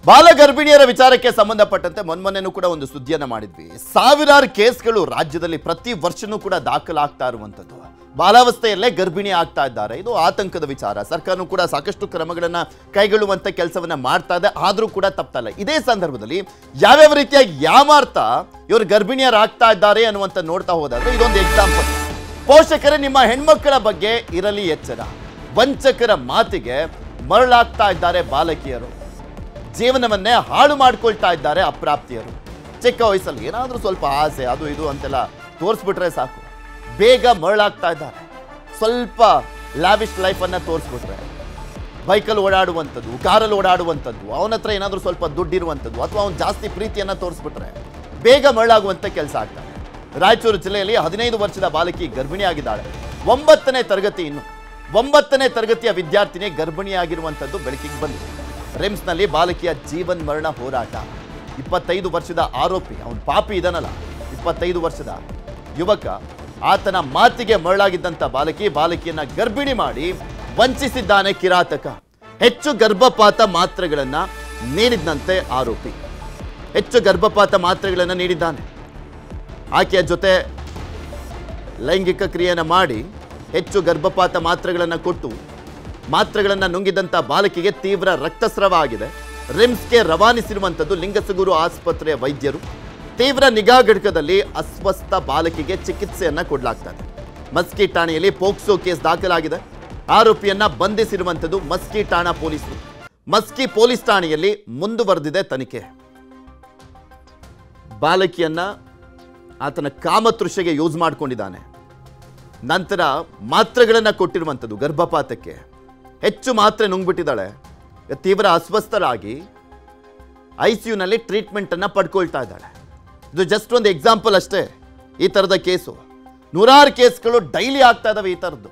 ಬಾಲ ಗರ್ಭಿಣಿಯರ ವಿಚಾರಕ್ಕೆ ಸಂಬಂಧಪಟ್ಟಂತೆ ಮೊನ್ನೆನೂ ಕೂಡ ಒಂದು ಸುದ್ದಿಯನ್ನ ಮಾಡಿದ್ವಿ. ಸಾವಿರಾರು ಕೇಸ್ಗಳು ರಾಜ್ಯದಲ್ಲಿ ಪ್ರತಿ ವರ್ಷನೂ ಕೂಡ ದಾಖಲಾಗ್ತಾ ಇರುವಂತದ್ದು. ಬಾಲಾವಸ್ಥೆಯಲ್ಲೇ ಗರ್ಭಿಣಿ ಆಗ್ತಾ ಇದ್ದಾರೆ. ಇದು ಆತಂಕದ ವಿಚಾರ. ಸರ್ಕಾರನೂ ಕೂಡ ಸಾಕಷ್ಟು ಕ್ರಮಗಳನ್ನ ಕೈಗೊಳ್ಳುವಂತ ಕೆಲಸವನ್ನ ಮಾಡ್ತಾ ಇದೆ. ಆದ್ರೂ ಕೂಡ ತಪ್ಪಲ್ಲ. ಇದೇ ಸಂದರ್ಭದಲ್ಲಿ ಯಾವ್ಯಾವ ರೀತಿಯಾಗಿ ಯಾಮಾರ್ತಾ ಇವರು ಗರ್ಭಿಣಿಯರಾಗ್ತಾ ಇದ್ದಾರೆ ಅನ್ನುವಂತ ನೋಡ್ತಾ ಹೋದಾದ್ರೆ ಇದೊಂದು ಎಕ್ಸಾಂಪಲ್. ಪೋಷಕರೇ ನಿಮ್ಮ ಹೆಣ್ಮಕ್ಕಳ ಬಗ್ಗೆ ಇರಲಿ ಎಚ್ಚರ. ವಂಚಕರ ಮಾತಿಗೆ ಮರಳಾಗ್ತಾ ಇದ್ದಾರೆ ಬಾಲಕಿಯರು. ಜೀವನವನ್ನೇ ಹಾಳು ಮಾಡ್ಕೊಳ್ತಾ ಇದ್ದಾರೆ ಅಪ್ರಾಪ್ತಿಯರು. ಚಿಕ್ಕ ವಯಸ್ಸಲ್ಲಿ ಏನಾದರೂ ಸ್ವಲ್ಪ ಆಸೆ ಅದು ಇದು ಅಂತೆಲ್ಲ ತೋರಿಸ್ಬಿಟ್ರೆ ಸಾಕು, ಬೇಗ ಮರಳಾಗ್ತಾ ಇದ್ದಾರೆ. ಸ್ವಲ್ಪ ಲ್ಯಾವಿಶ್ ಲೈಫನ್ನು ತೋರಿಸ್ಬಿಟ್ರೆ, ಬೈಕಲ್ಲಿ ಓಡಾಡುವಂಥದ್ದು, ಕಾರಲ್ಲಿ ಓಡಾಡುವಂಥದ್ದು, ಅವನ ಹತ್ರ ಏನಾದರೂ ಸ್ವಲ್ಪ ದುಡ್ಡಿರುವಂಥದ್ದು ಅಥವಾ ಅವನು ಜಾಸ್ತಿ ಪ್ರೀತಿಯನ್ನು ತೋರಿಸ್ಬಿಟ್ರೆ ಬೇಗ ಮರಳಾಗುವಂಥ ಕೆಲಸ ಆಗ್ತಾರೆ. ರಾಯಚೂರು ಜಿಲ್ಲೆಯಲ್ಲಿ 15 ವರ್ಷದ ಬಾಲಕಿ ಗರ್ಭಿಣಿಯಾಗಿದ್ದಾಳೆ. 9ನೇ ತರಗತಿ, ಇನ್ನು 9ನೇ ತರಗತಿಯ ವಿದ್ಯಾರ್ಥಿನಿ ಗರ್ಭಿಣಿಯಾಗಿರುವಂಥದ್ದು ಬೆಳಕಿಗೆ ಬಂದಿದೆ. ರಿಮ್ಸ್ನಲ್ಲಿ ಬಾಲಕಿಯ ಜೀವನ್ ಮರಣ ಹೋರಾಟ. 25 ವರ್ಷದ ಆರೋಪಿ, ಅವನು ಪಾಪಿ ಇದನ್ನಲ್ಲ, 25 ವರ್ಷದ ಯುವಕ, ಆತನ ಮಾತಿಗೆ ಮರಳಾಗಿದ್ದಂಥ ಬಾಲಕಿಯನ್ನ ಗರ್ಭಿಣಿ ಮಾಡಿ ವಂಚಿಸಿದ್ದಾನೆ ಕಿರಾತಕ. ಹೆಚ್ಚು ಗರ್ಭಪಾತ ಮಾತ್ರೆಗಳನ್ನು ನೀಡಿದಂತೆ ಆರೋಪಿ. ಹೆಚ್ಚು ಗರ್ಭಪಾತ ಮಾತ್ರೆಗಳನ್ನು ನೀಡಿದ್ದಾನೆ. ಆಕೆಯ ಜೊತೆ ಲೈಂಗಿಕ ಕ್ರಿಯೆಯನ್ನು ಮಾಡಿ ಹೆಚ್ಚು ಗರ್ಭಪಾತ ಮಾತ್ರೆಗಳನ್ನು ಕೊಟ್ಟು ಮಾತ್ರೆಗಳನ್ನು ನುಂಗಿದಂಥ ಬಾಲಕಿಗೆ ತೀವ್ರ ರಕ್ತಸ್ರಾವ ಆಗಿದೆ. ರಿಮ್ಸ್ಗೆ ರವಾನಿಸಿರುವಂಥದ್ದು ಲಿಂಗಸಗೂರು ಆಸ್ಪತ್ರೆಯ ವೈದ್ಯರು. ತೀವ್ರ ನಿಗಾ ಘಟಕದಲ್ಲಿ ಅಸ್ವಸ್ಥ ಬಾಲಕಿಗೆ ಚಿಕಿತ್ಸೆಯನ್ನು ಕೊಡಲಾಗ್ತದೆ. ಮಸ್ಕಿ ಠಾಣೆಯಲ್ಲಿ ಪೋಕ್ಸೋ ಕೇಸ್ ದಾಖಲಾಗಿದೆ. ಆರೋಪಿಯನ್ನ ಬಂಧಿಸಿರುವಂಥದ್ದು ಮಸ್ಕಿ ಠಾಣಾ ಪೊಲೀಸರು. ಮಸ್ಕಿ ಪೊಲೀಸ್ ಠಾಣೆಯಲ್ಲಿ ಮುಂದುವರೆದಿದೆ ತನಿಖೆ. ಬಾಲಕಿಯನ್ನ ಆತನ ಕಾಮತೃಷೆಗೆ ಯೂಸ್ ಮಾಡಿಕೊಂಡಿದ್ದಾನೆ. ನಂತರ ಮಾತ್ರೆಗಳನ್ನು ಕೊಟ್ಟಿರುವಂಥದ್ದು ಗರ್ಭಪಾತಕ್ಕೆ. ಹೆಚ್ಚು ಮಾತ್ರೆ ನುಂಗ್ಬಿಟ್ಟಿದ್ದಾಳೆ. ತೀವ್ರ ಅಸ್ವಸ್ಥರಾಗಿ ICUನಲ್ಲಿ ಟ್ರೀಟ್ಮೆಂಟನ್ನು ಪಡ್ಕೊಳ್ತಾ ಇದ್ದಾಳೆ. ಇದು ಜಸ್ಟ್ ಒಂದು ಎಕ್ಸಾಂಪಲ್ ಅಷ್ಟೇ. ಈ ಥರದ ಕೇಸು ನೂರಾರು ಕೇಸ್ಗಳು ಡೈಲಿ ಆಗ್ತಾ ಇದ್ದಾವೆ ಈ ಥರದ್ದು.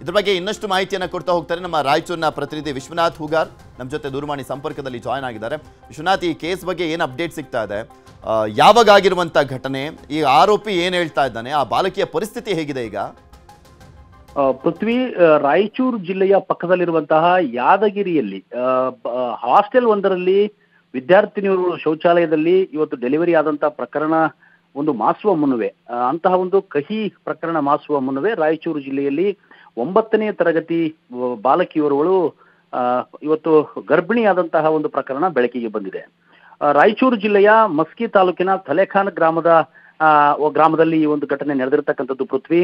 ಇದ್ರ ಬಗ್ಗೆ ಇನ್ನಷ್ಟು ಮಾಹಿತಿಯನ್ನು ಕೊಡ್ತಾ ಹೋಗ್ತಾರೆ ನಮ್ಮ ರಾಯಚೂರಿನ ಪ್ರತಿನಿಧಿ ವಿಶ್ವನಾಥ್ ಹೂಗಾರ್ ನಮ್ಮ ಜೊತೆ ದೂರವಾಣಿ ಸಂಪರ್ಕದಲ್ಲಿ ಜಾಯ್ನ್ ಆಗಿದ್ದಾರೆ. ವಿಶ್ವನಾಥ್, ಈ ಕೇಸ್ ಬಗ್ಗೆ ಏನು ಅಪ್ಡೇಟ್ ಸಿಗ್ತಾ ಇದೆ? ಯಾವಾಗ ಆಗಿರುವಂಥ ಘಟನೆ? ಈ ಆರೋಪಿ ಏನು ಹೇಳ್ತಾ ಇದ್ದಾನೆ? ಆ ಬಾಲಕಿಯ ಪರಿಸ್ಥಿತಿ ಹೇಗಿದೆ ಈಗ? ಪೃಥ್ವಿ, ರಾಯಚೂರು ಜಿಲ್ಲೆಯ ಪಕ್ಕದಲ್ಲಿರುವಂತಹ ಯಾದಗಿರಿಯಲ್ಲಿ ಹಾಸ್ಟೆಲ್ ಒಂದರಲ್ಲಿ ವಿದ್ಯಾರ್ಥಿನಿಯರು ಶೌಚಾಲಯದಲ್ಲಿ ಇವತ್ತು ಡೆಲಿವರಿ ಆದಂತಹ ಪ್ರಕರಣ ಒಂದು ಮಾಸುವ ಮುನ್ನವೇ, ಅಂತಹ ಒಂದು ಕಹಿ ಪ್ರಕರಣ ಮಾಸುವ ಮುನ್ನವೇ ರಾಯಚೂರು ಜಿಲ್ಲೆಯಲ್ಲಿ 9ನೇ ತರಗತಿ ಬಾಲಕಿಯವರುಗಳು ಇವತ್ತು ಗರ್ಭಿಣಿಯಾದಂತಹ ಒಂದು ಪ್ರಕರಣ ಬೆಳಕಿಗೆ ಬಂದಿದೆ. ರಾಯಚೂರು ಜಿಲ್ಲೆಯ ಮಸ್ಕಿ ತಾಲೂಕಿನ ತಲೆಖಾನ್ ಗ್ರಾಮದಲ್ಲಿ ಈ ಒಂದು ಘಟನೆ ನಡೆದಿರತಕ್ಕಂಥದ್ದು. ಪೃಥ್ವಿ,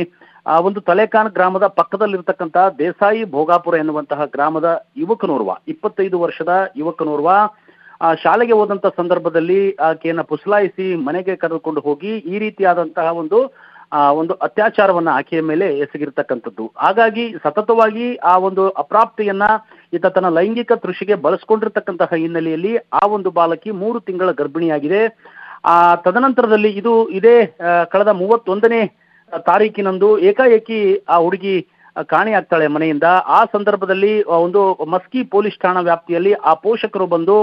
ಆ ಒಂದು ತಲೆಖಾನ್ ಗ್ರಾಮದ ಪಕ್ಕದಲ್ಲಿರ್ತಕ್ಕಂತಹ ದೇಸಾಯಿ ಭೋಗಾಪುರ ಎನ್ನುವಂತಹ ಗ್ರಾಮದ ಯುವಕನೋರ್ವ, 25 ವರ್ಷದ ಯುವಕನೋರ್ವ ಶಾಲೆಗೆ ಹೋದಂತ ಸಂದರ್ಭದಲ್ಲಿ ಆಕೆಯನ್ನ ಪುಸಲಾಯಿಸಿ ಮನೆಗೆ ಕರೆದುಕೊಂಡು ಹೋಗಿ ಈ ರೀತಿಯಾದಂತಹ ಒಂದು ಅತ್ಯಾಚಾರವನ್ನ ಆಕೆಯ ಮೇಲೆ ಎಸಗಿರ್ತಕ್ಕಂಥದ್ದು. ಹಾಗಾಗಿ ಸತತವಾಗಿ ಆ ಒಂದು ಅಪ್ರಾಪ್ತಿಯನ್ನ ಈತ ತನ್ನ ಲೈಂಗಿಕ ತೃಷಿಗೆ ಬಳಸ್ಕೊಂಡಿರ್ತಕ್ಕಂತಹ ಹಿನ್ನೆಲೆಯಲ್ಲಿ ಆ ಒಂದು ಬಾಲಕಿ 3 ತಿಂಗಳ ಗರ್ಭಿಣಿಯಾಗಿದೆ. ತದನಂತರದಲ್ಲಿ ಇದೇ ಕಳೆದ 31ನೇ ತಾರೀಕಿನಂದು ಏಕಾಏಕಿ ಆ ಹುಡುಗಿ ಕಾಣೆಯಾಗ್ತಾಳೆ ಮನೆಯಿಂದ. ಆ ಸಂದರ್ಭದಲ್ಲಿ ಒಂದು ಮಸ್ಕಿ ಪೊಲೀಸ್ ಠಾಣಾ ವ್ಯಾಪ್ತಿಯಲ್ಲಿ ಆ ಪೋಷಕರು ಬಂದು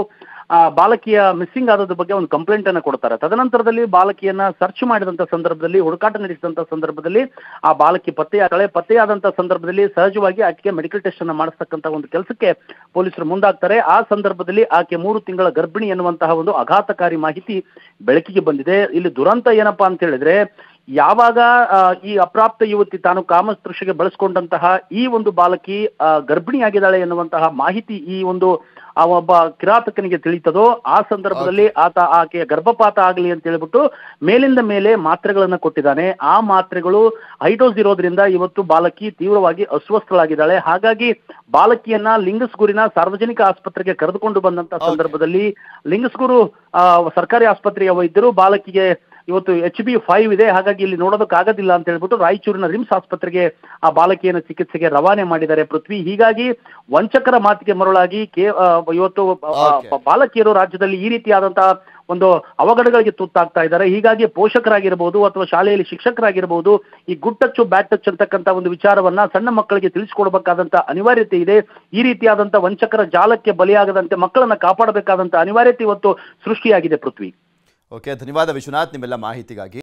ಬಾಲಕಿಯ ಮಿಸ್ಸಿಂಗ್ ಆದದ ಬಗ್ಗೆ ಒಂದು ಕಂಪ್ಲೇಂಟ್ ಅನ್ನು ಕೊಡ್ತಾರೆ. ತದನಂತರದಲ್ಲಿ ಬಾಲಕಿಯನ್ನ ಸರ್ಚ್ ಮಾಡಿದಂತ ಸಂದರ್ಭದಲ್ಲಿ, ಹುಡುಕಾಟ ನಡೆಸಿದಂತ ಸಂದರ್ಭದಲ್ಲಿ ಆ ಬಾಲಕಿ ಪತ್ತೆಯಾಗ್ತಾಳೆ. ಪತ್ತೆಯಾದಂತ ಸಂದರ್ಭದಲ್ಲಿ ಸಹಜವಾಗಿ ಆಕೆಗೆ ಮೆಡಿಕಲ್ ಟೆಸ್ಟ್ ಅನ್ನು ಮಾಡಿಸ್ತಕ್ಕಂಥ ಒಂದು ಕೆಲಸಕ್ಕೆ ಪೊಲೀಸರು ಮುಂದಾಗ್ತಾರೆ. ಆ ಸಂದರ್ಭದಲ್ಲಿ ಆಕೆ 3 ತಿಂಗಳ ಗರ್ಭಿಣಿ ಎನ್ನುವಂತಹ ಒಂದು ಆಘಾತಕಾರಿ ಮಾಹಿತಿ ಬೆಳಕಿಗೆ ಬಂದಿದೆ. ಇಲ್ಲಿ ದುರಂತ ಏನಪ್ಪಾ ಅಂತ ಹೇಳಿದ್ರೆ, ಯಾವಾಗ ಈ ಅಪ್ರಾಪ್ತ ಯುವತಿ ತಾನು ಕಾಮತೃಷೆಗೆ ಬಳಸ್ಕೊಂಡಂತಹ ಈ ಒಂದು ಬಾಲಕಿ ಗರ್ಭಿಣಿಯಾಗಿದ್ದಾಳೆ ಎನ್ನುವಂತಹ ಮಾಹಿತಿ ಆ ಒಬ್ಬ ಕಿರಾತಕನಿಗೆ ತಿಳಿತದೋ ಆ ಸಂದರ್ಭದಲ್ಲಿ ಆಕೆಯ ಗರ್ಭಪಾತ ಆಗಲಿ ಅಂತ ಹೇಳ್ಬಿಟ್ಟು ಮೇಲಿಂದ ಮೇಲೆ ಮಾತ್ರೆಗಳನ್ನ ಕೊಟ್ಟಿದ್ದಾನೆ. ಆ ಮಾತ್ರೆಗಳು ಹೈಡೋಸ್ ಇರೋದ್ರಿಂದ ಇವತ್ತು ಬಾಲಕಿ ತೀವ್ರವಾಗಿ ಅಸ್ವಸ್ಥಳಾಗಿದ್ದಾಳೆ. ಹಾಗಾಗಿ ಬಾಲಕಿಯನ್ನ ಲಿಂಗಸ್ಗೂರಿನ ಸಾರ್ವಜನಿಕ ಆಸ್ಪತ್ರೆಗೆ ಕರೆದುಕೊಂಡು ಬಂದಂತ ಸಂದರ್ಭದಲ್ಲಿ ಲಿಂಗಸ್ಗೂರು ಸರ್ಕಾರಿ ಆಸ್ಪತ್ರೆಯ ವೈದ್ಯರು ಬಾಲಕಿಗೆ ಇವತ್ತು HB5 ಇದೆ, ಹಾಗಾಗಿ ಇಲ್ಲಿ ನೋಡೋದಕ್ಕಾಗೋದಿಲ್ಲ ಅಂತ ಹೇಳ್ಬಿಟ್ಟು ರಾಯಚೂರಿನ ರಿಮ್ಸ್ ಆಸ್ಪತ್ರೆಗೆ ಆ ಬಾಲಕಿಯನ್ನು ಚಿಕಿತ್ಸೆಗೆ ರವಾನೆ ಮಾಡಿದ್ದಾರೆ. ಪೃಥ್ವಿ, ಹೀಗಾಗಿ ವಂಚಕರ ಮಾತಿಗೆ ಮರಳಾಗಿ ಇವತ್ತು ಬಾಲಕಿಯರು ರಾಜ್ಯದಲ್ಲಿ ಈ ರೀತಿಯಾದಂತಹ ಒಂದು ಅವಘಡಗಳಿಗೆ ತುತ್ತಾಗ್ತಾ ಇದ್ದಾರೆ. ಹೀಗಾಗಿ ಪೋಷಕರಾಗಿರ್ಬೋದು ಅಥವಾ ಶಾಲೆಯಲ್ಲಿ ಶಿಕ್ಷಕರಾಗಿರ್ಬೋದು ಈ ಗುಡ್ ಟಚ್ ಬ್ಯಾಡ್ ಟಚ್ ಅಂತಕ್ಕಂಥ ಒಂದು ವಿಚಾರವನ್ನ ಸಣ್ಣ ಮಕ್ಕಳಿಗೆ ತಿಳಿಸಿಕೊಡ್ಬೇಕಾದಂತ ಅನಿವಾರ್ಯತೆ ಇದೆ. ಈ ರೀತಿಯಾದಂತ ವಂಚಕರ ಜಾಲಕ್ಕೆ ಬಲಿಯಾಗದಂತೆ ಮಕ್ಕಳನ್ನ ಕಾಪಾಡಬೇಕಾದಂತ ಅನಿವಾರ್ಯತೆ ಇವತ್ತು ಸೃಷ್ಟಿಯಾಗಿದೆ. ಪೃಥ್ವಿ, ಓಕೆ, ಧನ್ಯವಾದ ವಿಶ್ವನಾಥ್ ನಿಮ್ಮೆಲ್ಲ ಮಾಹಿತಿಗಾಗಿ.